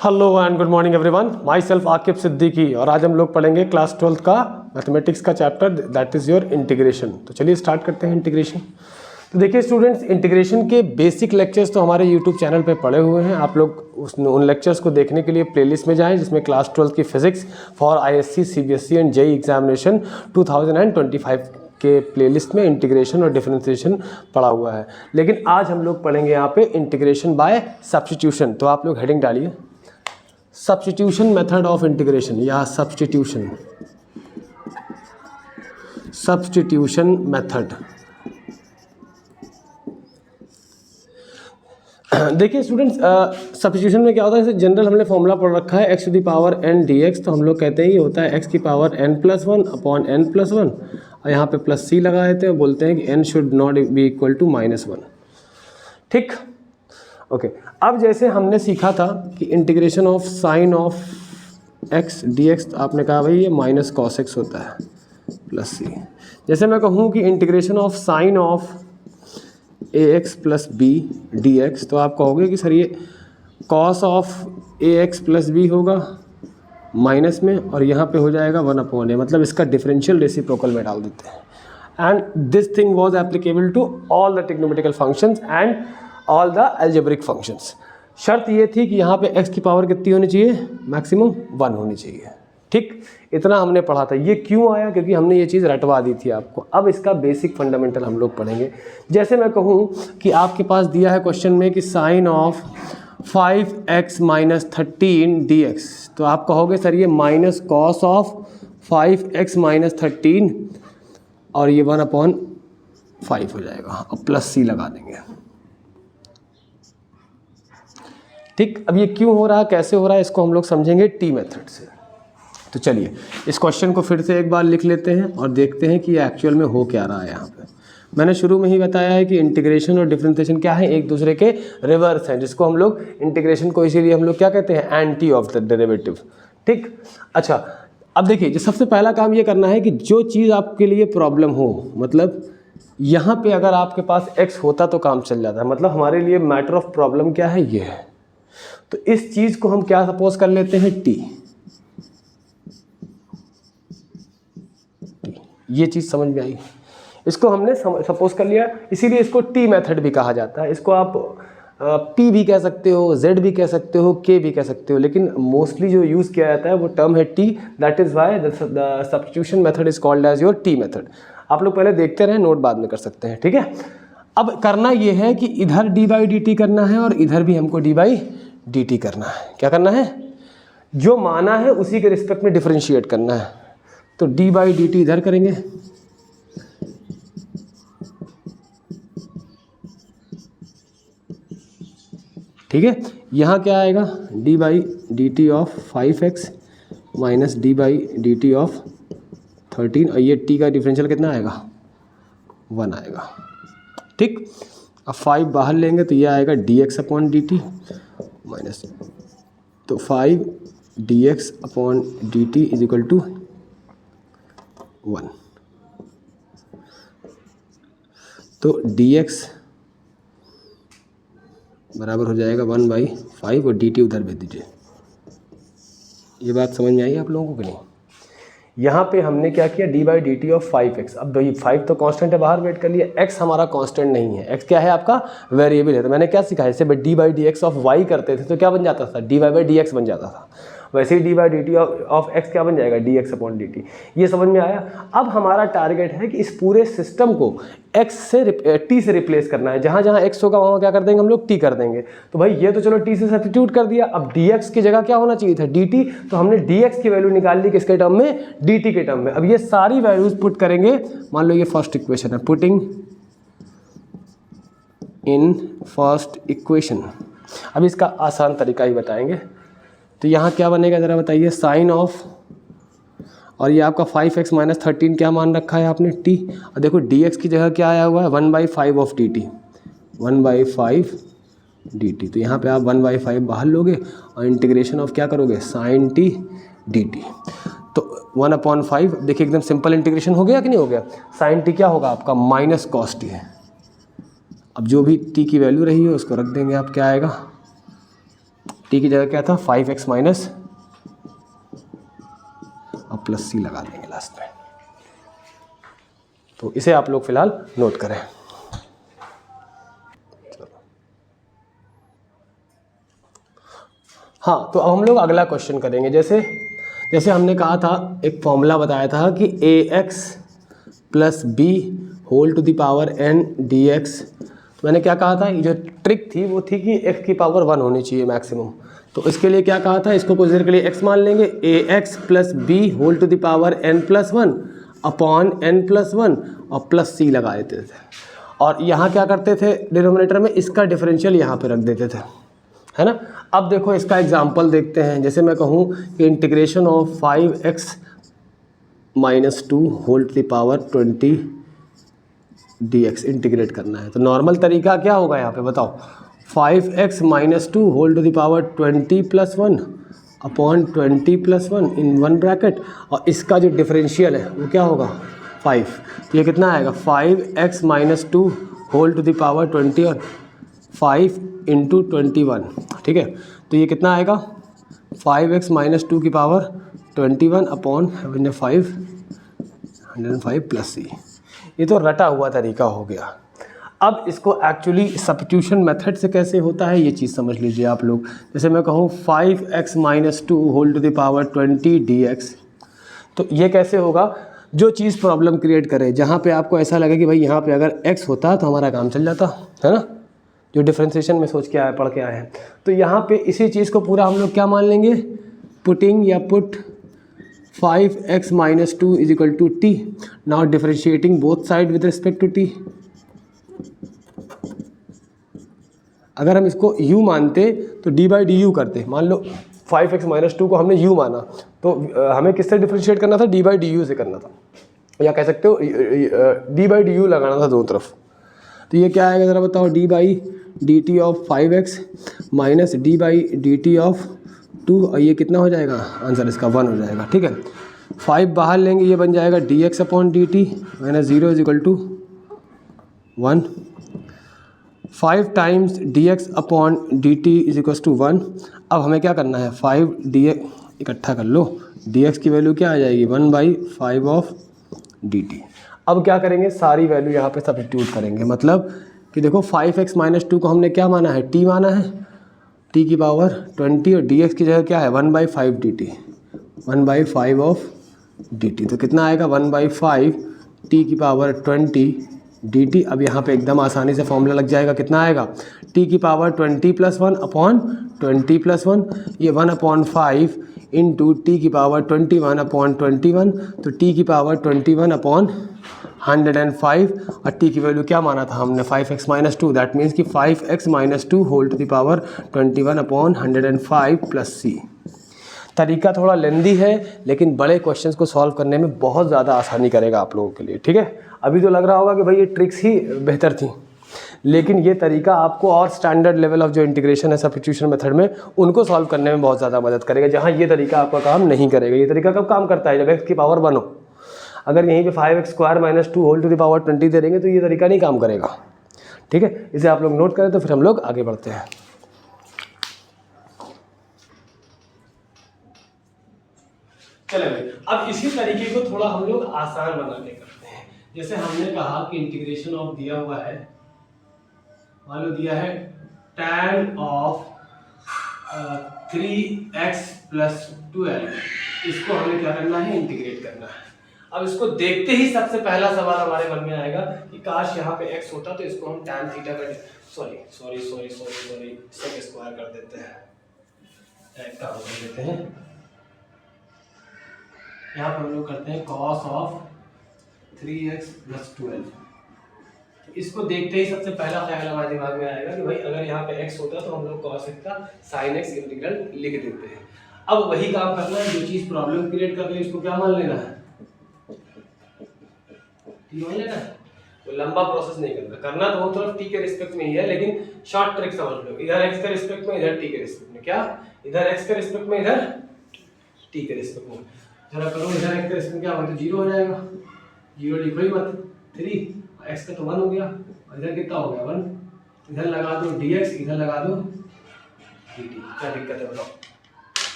Hello and good morning everyone, my self Aqib Siddiqui और आज हम लोग पढ़ेंगे क्लास 12 का मैथमेटिक्स का chapter that is your integration. तो चलिए स्टार्ट करते हैं इंटीग्रेशन। तो देखिए स्टूडेंट्स, इंटीग्रेशन के बेसिक लेक्चर्स तो हमारे यूट्यूब चैनल पे पड़े हुए हैं। आप लोग उन लेक्चर्स को देखने के लिए प्लेलिस्ट में जाएं जिसमें क्लास 12 की physics for ISC CBSE and JEE examination 2025 के प्लेलिस्ट में इंटीग्रेशन और डिफरेंशिएशन पड़ा हुआ है। लेकिन आज हम लोग पढ़ेंगे यहाँ पे इंटीग्रेशन बाय सब्स्टिट्यूशन। तो आप लोग हेडिंग डालिए, सब्स्टिट्यूशन मेथड ऑफ इंटीग्रेशन या सब्स्टिट्यूशन मेथड। देखिए स्टूडेंट्स, सब्स्टिट्यूशन में क्या होता है, जैसे जनरल हमने फॉर्मूला पढ़ रखा है x to the power n dx। तो हम लोग कहते हैं ये होता है x की पावर n+1 अपॉन n+1 और यहाँ पे प्लस c लगा देते हैं, बोलते हैं कि n should not be equal to -1। ठीक, ओके। अब जैसे हमने सीखा था कि integration of sine of x dx, तो आपने कहा भाई ये माइनस cos x होता है प्लस c। जैसे मैं कहूँ कि integration of sine of ax plus b dx, तो आप कहोगे कि सर ये cos of ax plus b होगा माइनस में और यहाँ पे हो जाएगा 1/a, मतलब इसका डिफरेंशियल रेसिप्रोकल में डाल देते हैं। And this thing was applicable to all the trigonometrical functions and all the algebraic functions. शर्त ये थी कि यहाँ पे x की पावर कितनी होनी चाहिए, मैक्सिमम 1 होनी चाहिए। ठीक, इतना हमने पढ़ा था। ये क्यों आया, क्योंकि हमने ये चीज़ रटवा दी थी आपको। अब इसका बेसिक फंडामेंटल हम लोग पढ़ेंगे। जैसे मैं कहूँ कि आपके पास दिया है क्वेश्चन में कि sign of 5x minus 13 dx, तो आप कहोगे सर ये minus cos of 5x minus 13 और ये 1/5 हो जाएगा और प्लस c लगा देंगे। ठीक, अब ये क्यों हो रहा है, कैसे हो रहा है, इसको हम लोग समझेंगे टी मेथड से। तो चलिए इस क्वेश्चन को फिर से एक बार लिख लेते हैं और देखते हैं कि ये एक्चुअल में हो क्या रहा है। यहाँ पे मैंने शुरू में ही बताया है कि इंटीग्रेशन और डिफरेंशिएशन क्या है, एक दूसरे के रिवर्स हैं, जिसको हम लोग इंटीग्रेशन को इसीलिए हम लोग क्या कहते हैं, एंटी ऑफ द डेरिवेटिव। ठीक, अच्छा। अब देखिए, जो सबसे पहला काम ये करना है कि जो चीज़ आपके लिए प्रॉब्लम हो, मतलब यहाँ पे अगर आपके पास x होता तो काम चल जाता है, मतलब हमारे लिए मैटर ऑफ प्रॉब्लम क्या है, ये है। तो इस चीज़ को हम क्या सपोज कर लेते हैं, t। ये चीज़ समझ में आई, इसको हमने सपोज कर लिया, इसीलिए इसको टी मेथड भी कहा जाता है। इसको आप p भी कह सकते हो, z भी कह सकते हो, k भी कह सकते हो, लेकिन मोस्टली जो यूज़ किया जाता है वो टर्म है t। That is why the substitution method is called as your t method. आप लोग पहले देखते रहें, नोट बाद में कर सकते हैं। ठीक है, अब करना ये है कि इधर d/dt करना है और इधर भी हमको d/dt करना है। क्या करना है, जो माना है उसी के रिस्पेक्ट में डिफरेंशिएट करना है। तो d/dt इधर करेंगे, ठीक है। यहाँ क्या आएगा, d/dt of 5x minus d/dt of 13 और ये t का डिफरेंशियल कितना आएगा, 1 आएगा। ठीक, अब 5 बाहर लेंगे तो ये आएगा dx/dt माइनस, तो 5 dx/dt इज इक्वल टू 1। तो dx बराबर हो जाएगा 1/5 और dt उधर भेज दीजिए। ये बात समझ में आई आप लोगों को कि नहीं? यहाँ पे हमने क्या किया, d/dt ऑफ 5x। अब भाई 5 तो कांस्टेंट है, बाहर वेट कर लिया। x हमारा कांस्टेंट नहीं है, x क्या है आपका, वेरिएबल है। तो मैंने क्या सीखा है, जैसे d/dx ऑफ y करते थे तो क्या बन जाता था, dy/dx बन जाता था। वैसे ही d/dt ऑफ x क्या बन जाएगा, dx/dt। ये समझ में आया। अब हमारा टारगेट है कि इस पूरे सिस्टम को x से t से रिप्लेस करना है। जहाँ जहाँ x होगा वहाँ क्या कर देंगे हम लोग, t कर देंगे। तो भाई ये तो चलो t से सब्स्टिट्यूट कर दिया। अब dx की जगह क्या होना चाहिए था, dt। तो हमने dx की वैल्यू निकाल ली किसके टर्म में, dt के टर्म में। अब ये सारी वैल्यूज पुट करेंगे। मान लो ये फर्स्ट इक्वेशन है, पुटिंग इन फर्स्ट इक्वेशन। अब इसका आसान तरीका ही बताएंगे। तो यहाँ क्या बनेगा ज़रा बताइए, साइन ऑफ, और ये आपका 5x माइनस 13 क्या मान रखा है आपने, t। और देखो dx की जगह क्या आया हुआ है, 1/5 ऑफ dt, 1/5 dt। तो यहाँ पे आप 1/5 बाहर लोगे और इंटीग्रेशन ऑफ क्या करोगे, साइन t dt। तो 1/5, देखिए एकदम सिंपल इंटीग्रेशन हो गया कि नहीं हो गया। साइन t क्या होगा आपका, माइनस कॉस t है। अब जो भी t की वैल्यू रही है उसको रख देंगे आप, क्या आएगा टी की जगह क्या था 5x माइनस और प्लस सी लगा देंगे लास्ट में। तो इसे आप लोग फिलहाल नोट करें। हाँ, तो अब हम लोग अगला क्वेश्चन करेंगे। जैसे हमने कहा था, एक फॉर्मूला बताया था कि ax plus b whole to the power n dx। तो मैंने क्या कहा था, ये जो ट्रिक थी वो थी कि x की पावर 1 होनी चाहिए मैक्सिमम। तो इसके लिए क्या कहा था, इसको कुछ देर के लिए x मान लेंगे, ax plus b whole to the power n plus 1 upon n plus 1 और प्लस सी लगा देते थे। और यहाँ क्या करते थे, डिनोमिनेटर में इसका डिफरेंशियल यहाँ पे रख देते थे, है ना। अब देखो इसका एग्जाम्पल देखते हैं। जैसे मैं कहूँ कि integration of 5x minus 2 whole to the power 20 dx integrate करना है। तो नॉर्मल तरीका क्या होगा यहाँ पे बताओ, 5x minus 2 whole to the power 20 plus 1 upon 20 plus 1 in one bracket, और इसका जो डिफरेंशियल है वो क्या होगा 5। तो ये कितना आएगा 5x minus 2 whole to the power 20 और 5 इंटू 21, ठीक है। तो ये कितना आएगा 5x माइनस 2 की पावर 21 अपॉन 105 प्लस सी। ये तो रटा हुआ तरीका हो गया। अब इसको एक्चुअली सब्स्टिट्यूशन मेथड से कैसे होता है ये चीज़ समझ लीजिए आप लोग। जैसे मैं कहूँ 5x minus 2 whole to the power 20 dx, तो ये कैसे होगा, जो चीज़ प्रॉब्लम क्रिएट करे, जहाँ पे आपको ऐसा लगे कि भाई यहाँ पे अगर x होता तो हमारा काम चल जाता, है ना, जो डिफ्रेंसिएशन में सोच के आए, पढ़ के आए हैं। तो यहाँ पे इसी चीज़ को पूरा हम लोग क्या मान लेंगे, पुटिंग या put 5x minus 2 is equal to t. Now differentiating both side with respect to t. अगर हम इसको u मानते तो d बाई डी यू करते। मान लो 5x माइनस 2 को हमने u माना, तो हमें किससे डिफ्रेंशिएट करना था, d बाई डी यू से करना था, या कह सकते हो d बाई डी यू लगाना था दोनों तरफ। तो ये क्या आएगा ज़रा बताओ, d by D T of 5x minus d by D T of 2, और ये कितना हो जाएगा, आंसर इसका 1 हो जाएगा, ठीक है। 5 बाहर लेंगे, ये बन जाएगा dx upon d t minus 0 is equal to 1। 5 times dx upon d t is equal to 1। अब हमें क्या करना है, 5 dx इकट्ठा कर लो, dx की वैल्यू क्या आ जाएगी 1/5 ऑफ dt। अब क्या करेंगे, सारी वैल्यू यहाँ पे सब्स्टिट्यूट करेंगे। मतलब कि देखो 5x माइनस 2 को हमने क्या माना है, t माना है, t की पावर 20, और dx की जगह क्या है 1/5 dt, 1/5 ऑफ dt। तो कितना आएगा 1/5 t की पावर 20 dt। अब यहाँ पे एकदम आसानी से फॉर्मूला लग जाएगा, कितना आएगा t की पावर 20 प्लस 1 अपॉन 20 प्लस 1, ये 1/5 इंटू टी की पावर 21 अपॉन 21, तो t की पावर 21 अपॉन 105, और t की वैल्यू क्या माना था हमने 5x माइनस 2, दैट मीन्स कि 5x minus 2 whole to the power 21 upon 105 plus C. तरीका थोड़ा लेंदी है, लेकिन बड़े क्वेश्चंस को सॉल्व करने में बहुत ज़्यादा आसानी करेगा आप लोगों के लिए, ठीक है। अभी तो लग रहा होगा कि भाई ये ट्रिक्स ही बेहतर थी, लेकिन ये तरीका आपको और स्टैंडर्ड लेवल ऑफ जो इंटीग्रेशन है सब्स्टिट्यूशन मेथड में, उनको सॉल्व करने में बहुत ज़्यादा मदद करेगा, जहाँ ये तरीका आपका काम नहीं करेगा। ये तरीका कब काम करता है, जब x की पावर 1 हो। अगर यहीं पे 5x square minus 2 whole to the power 20 दे देंगे तो ये तरीका नहीं काम करेगा, ठीक है। इसे आप लोग नोट करें, तो फिर हम लोग आगे बढ़ते हैं। चले भाई, अब इसी तरीके को थोड़ा हम लोग आसान बना के करते हैं। जैसे हमने कहा कि इंटीग्रेशन ऑफ दिया हुआ है, मान लो दिया है tan ऑफ 3x प्लस 12, इसको हमें क्या करना है, इंटीग्रेट करना है। अब इसको देखते ही सबसे पहला सवाल हमारे मन में आएगा कि काश यहाँ पे x होता तो इसको हम tan थीटा का सॉरी सेक स्क्वायर कर देते हैं, एक काम कर देते हैं, यहाँ पर हम लोग करते हैं cos ऑफ 3x प्लस 12। इसको देखते ही सबसे पहला ख्याल हमारे दिमाग में आएगा कि भाई अगर यहाँ पे x होता तो हम लोग cos x का sin x इंटीग्रल लिख देते हैं। अब वही काम करना है, जो चीज़ प्रॉब्लम क्रिएट कर रही है इसको क्या मान लेना है, t मान लेना है। तो लंबा प्रोसेस नहीं करना तो वो तरफ t के रिस्पेक्ट में ही है, लेकिन शॉर्ट ट्रिक समझ लो, इधर x के रिस्पेक्ट में, इधर t के रिस्पेक्ट में, क्या इधर x के रिस्पेक्ट में, इधर t के रिस्पेक्ट में। जरा करो इधर x का रिस्पेक्ट क्या होगा, तो 0 हो जाएगा, 0 लिखो ही मत, 3 x का तो 1 हो गया, और इधर कितना हो गया 1, इधर लगा दो dx, इधर लगा दो dt। क्या दिक्कत है बताओ?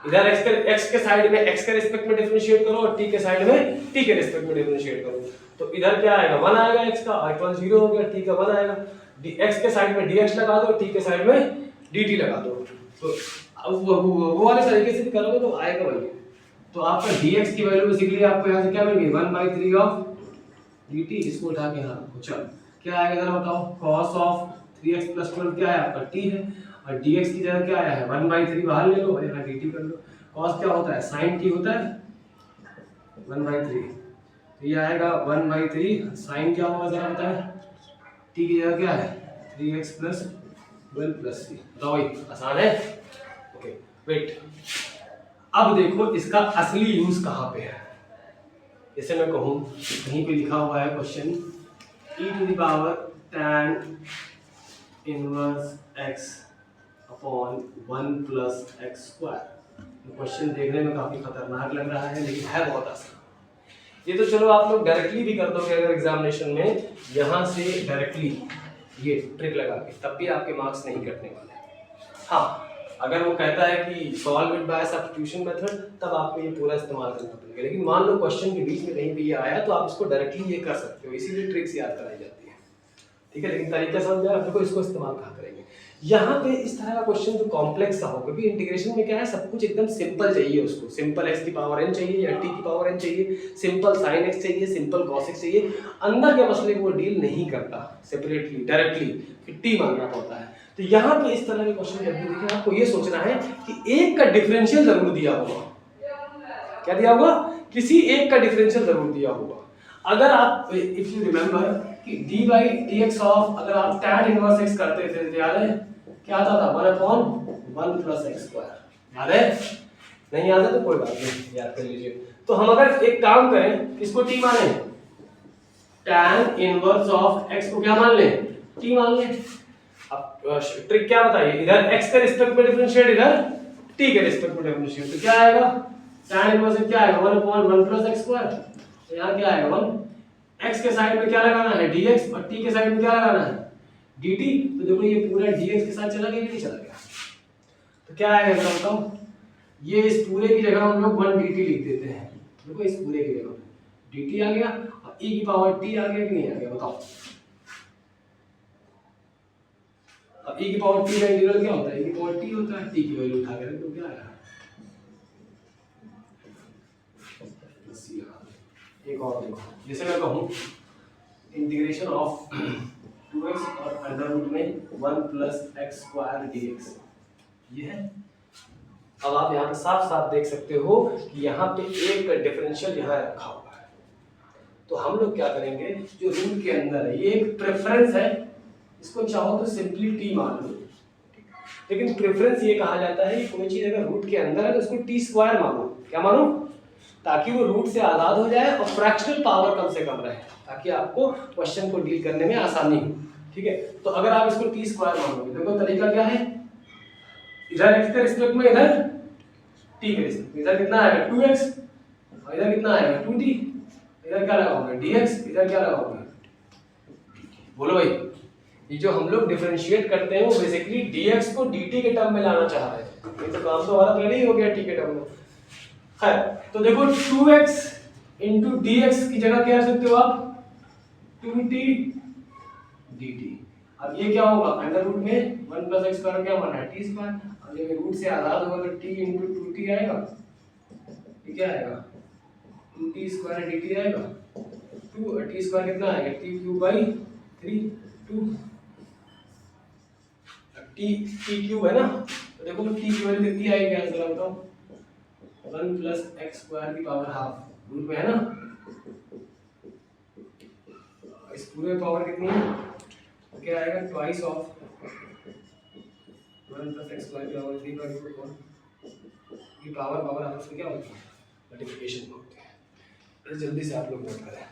इधर x के साइड में x के रिस्पेक्ट में डिफरेंशिएट करो और t के साइड में t के रिस्पेक्ट में डिफरेंशिएट करो, तो इधर क्या आएगा 1 आएगा x का, इक्वल 0 हो गया, t का 1 आएगा, x के साइड में dx लगा दो, t के साइड में dt लगा दो। तो अब वो वाले तरीके से भी करोगे तो आएगा वही। तो आपका dx की वैल्यू बेसिकली आपको यहाँ से क्या मिल गई 1/3 ऑफ dt। इसको उठा के यहाँ रखो। चलो क्या आएगा जरा बताओ? cos ऑफ 3x + 12 क्या है आपका t है, और dx की जगह क्या आया है 1/3 बाहर ले लो और यहाँ dt कर लो। cos क्या होता है? sin t होता है 1/3, तो ये आएगा 1/3। sin क्या होगा जरा बताएं? t की जगह क्या है 3x + 12 + c। बताओ भाई आसान है? ओके वेट, अब देखो इसका असली यूज कहाँ पे है। जैसे मैं कहूँ कहीं पे लिखा हुआ है question e⁻tan inverse x upon 1 + x²। Question देखने में काफी खतरनाक लग रहा है लेकिन है बहुत आसान। ये तो चलो आप लोग डायरेक्टली भी कर दोगे अगर एग्जामिनेशन में यहाँ से डायरेक्टली ये ट्रिक लगा के, तब भी आपके मार्क्स नहीं कटने वाले। हाँ अगर वो कहता है कि solve it by substitution method, तब आपको ये पूरा इस्तेमाल करना पड़ेगा। लेकिन मान लो क्वेश्चन के बीच में कहीं भी ये आया तो आप इसको डायरेक्टली ये कर सकते हो, इसीलिए ट्रिक्स याद कराई जाती है। ठीक है, लेकिन तरीका समझ में देखो इसको इस्तेमाल कहाँ करेंगे। यहाँ पे इस तरह का क्वेश्चन जो कॉम्प्लेक्स सा हो, क्योंकि इंटीग्रेशन में क्या है सब कुछ एकदम सिंपल चाहिए, उसको सिंपल x की पावर n चाहिए या t की पावर n चाहिए, सिंपल sin x चाहिए, सिंपल cos x चाहिए। अंदर के मसले को वो डील नहीं करता सेपरेटली डायरेक्टली, फिर t मानना पड़ता है। तो यहाँ पे इस तरह के क्वेश्चन जब भी देखें आपको ये सोचना है कि एक का डिफरेंशियल जरूर दिया होगा। क्या दिया होगा? किसी एक का डिफरेंशियल जरूर दिया होगा। अगर आप इफ यू रिमेंबर कि d/dx ऑफ अगर आप tan इनवर्स x करते थे तो याद है क्या आता था 1/1 + x²। याद है? नहीं याद है तो कोई बात नहीं, याद कर लीजिए। तो हम अगर एक काम करें इसको t माने, tan इनवर्स ऑफ x को क्या मान लें? t मान लें। अब ट्रिक क्या बताइए, इधर x के रिस्पेक्ट में डिफरेंशिएट, इधर t के रिस्पेक्ट में डिफरेंशिएट, तो क्या आएगा tan इनवर्स क्या आएगा 1/1 + x²। तो यहाँ क्या आएगा 1, x के साइड में क्या लगाना है dx और t के साइड में क्या लगाना है dt। तो देखो ये पूरा dx के साथ चला गया कि नहीं चला गया? तो क्या आएगा जरा बताओ? ये इस पूरे की जगह हम लोग 1 dt लिख देते हैं। देखो इस पूरे की जगह dt आ गया और e की पावर t आ गया कि नहीं आ गया बताओ? अब e की पावर t का इंटीग्रल क्या होता है? e की पावर t होता है, t की वैल्यू उठा के तो क्या आएगा? एक और देखो, जैसे मैं कहूँ इंटीग्रेशन ऑफ 2x और अंडर रूट में 1 + x² dx, ये है। अब आप यहाँ पे साफ साफ देख सकते हो कि यहाँ पे एक डिफरेंशियल यहाँ रखा हुआ है। तो हम लोग क्या करेंगे, जो रूट के अंदर है ये एक प्रेफरेंस है, इसको चाहो तो सिंपली t मान लो, लेकिन प्रेफरेंस ये कहा जाता है कि कोई चीज अगर रूट के अंदर है तो उसको t² मानो। क्या मानो? ताकि वो रूट से आजाद हो जाए और फ्रैक्शनल पावर कम से कम रहे, ताकि आपको क्वेश्चन को डील करने में आसानी हो। ठीक है, तो अगर आप इसको t² मानोगे, देखो तरीका क्या है, इधर x के रिस्पेक्ट में इधर t के रिस्पेक्ट में, इधर कितना आएगा 2x और इधर कितना आएगा 2t, इधर क्या लगाओगे dx, इधर क्या लगाओगे? बोलो भाई, ये जो हम लोग डिफरेंशिएट करते हैं वो बेसिकली dx को dt के टर्म में लाना चाह रहे हैं। ये तो काम तो हमारा पहले ही हो गया t के टर्म में। है तो देखो 2x * dx की जगह क्या रख सकते हो आप 2t dt। अब ये क्या होगा अंडर रूट में 1 + x² क्या माना है t²। अब जब रूट से आजाद होगा तो t * 2t आएगा, ये क्या आएगा 2t² dt आएगा। 2 और t² कितना आएगा t³ 2 t³ है ना। तो देखो t की वैल्यू कितनी आएगी आंसर बताओ 1 + x² की पावर हाफ रूट में है ना। इस पूरे पावर कितनी है तो क्या आएगा ट्वाइस ऑफ 1 + x² की पावर 3/4। ये पावर आपस में क्या होती है मल्टीप्लिकेशन में होती है। जल्दी से आप लोग नोट करें।